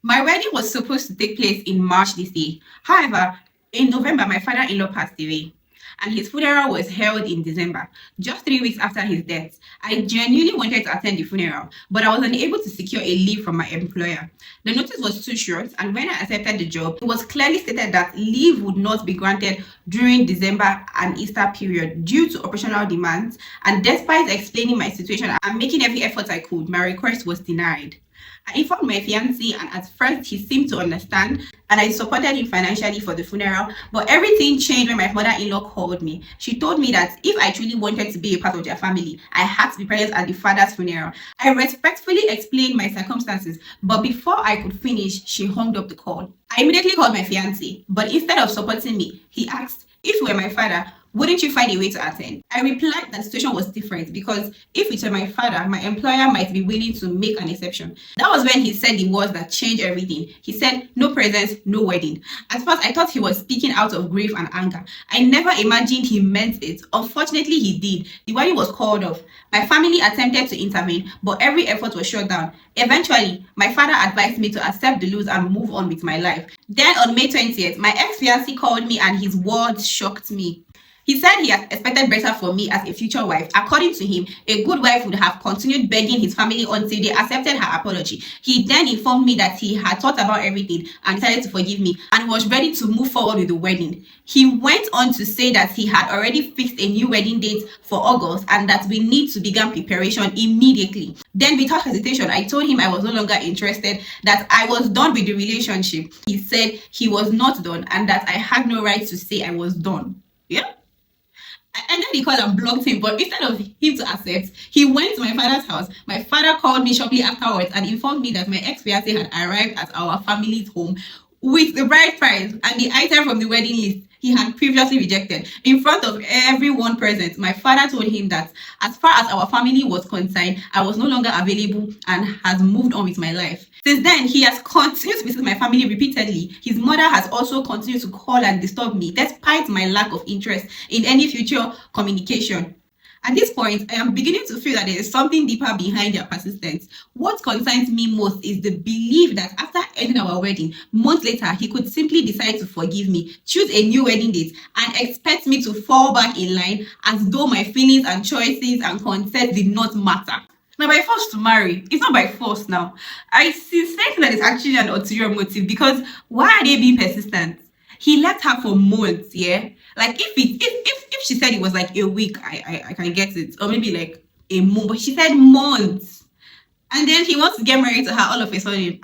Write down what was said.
My wedding was supposed to take place in March this year. However, in November, my father-in-law passed away, and his funeral was held in December, just 3 weeks after his death. I genuinely wanted to attend the funeral, but I was unable to secure a leave from my employer. The notice was too short, and when I accepted the job, it was clearly stated that leave would not be granted during December and Easter period due to operational demands. And despite explaining my situation and making every effort I could, my request was denied. I informed my fiancé, and at first he seemed to understand, and I supported him financially for the funeral. But everything changed when my mother-in-law called me. She told me that if I truly wanted to be a part of their family, I had to be present at the father's funeral. I respectfully explained my circumstances, but before I could finish, she hung up the call. I immediately called my fiancé, but instead of supporting me, he asked, if you were my father, wouldn't you find a way to attend? I replied that the situation was different because if it were my father, my employer might be willing to make an exception. That was when he said the words that changed everything. He said, no presents, no wedding. At first, I thought he was speaking out of grief and anger. I never imagined he meant it. Unfortunately, he did. The wedding was called off. My family attempted to intervene, but every effort was shut down. Eventually, my father advised me to accept the loss and move on with my life. Then on May 20th, my ex-fiancé called me and his words shocked me. He said he had expected better for me as a future wife. According to him, a good wife would have continued begging his family until they accepted her apology. He then informed me that he had thought about everything and decided to forgive me and was ready to move forward with the wedding. He went on to say that he had already fixed a new wedding date for August and that we need to begin preparation immediately. Then without hesitation, I told him I was no longer interested, that I was done with the relationship. He said he was not done and that I had no right to say I was done. Yeah. And then he called and blocked him, but instead of him to accept, he went to my father's house. My father called me shortly afterwards and informed me that my ex-fiancé had arrived at our family's home with the bride price and the item from the wedding list he had previously rejected. In front of everyone present, my father told him that as far as our family was concerned, I was no longer available and has moved on with my life. Since then, he has continued to visit my family repeatedly. His mother has also continued to call and disturb me despite my lack of interest in any future communication. At this point, I am beginning to feel that there is something deeper behind their persistence. What concerns me most is the belief that after ending our wedding, months later, he could simply decide to forgive me, choose a new wedding date, and expect me to fall back in line as though my feelings and choices and consent did not matter. Now, by force to marry, it's not by force now. I suspect that it's actually an ulterior motive because why are they being persistent? He left her for months, yeah? Like if she said it was like a week, I can get it. Or maybe like a month, but she said months. And then he wants to get married to her all of a sudden.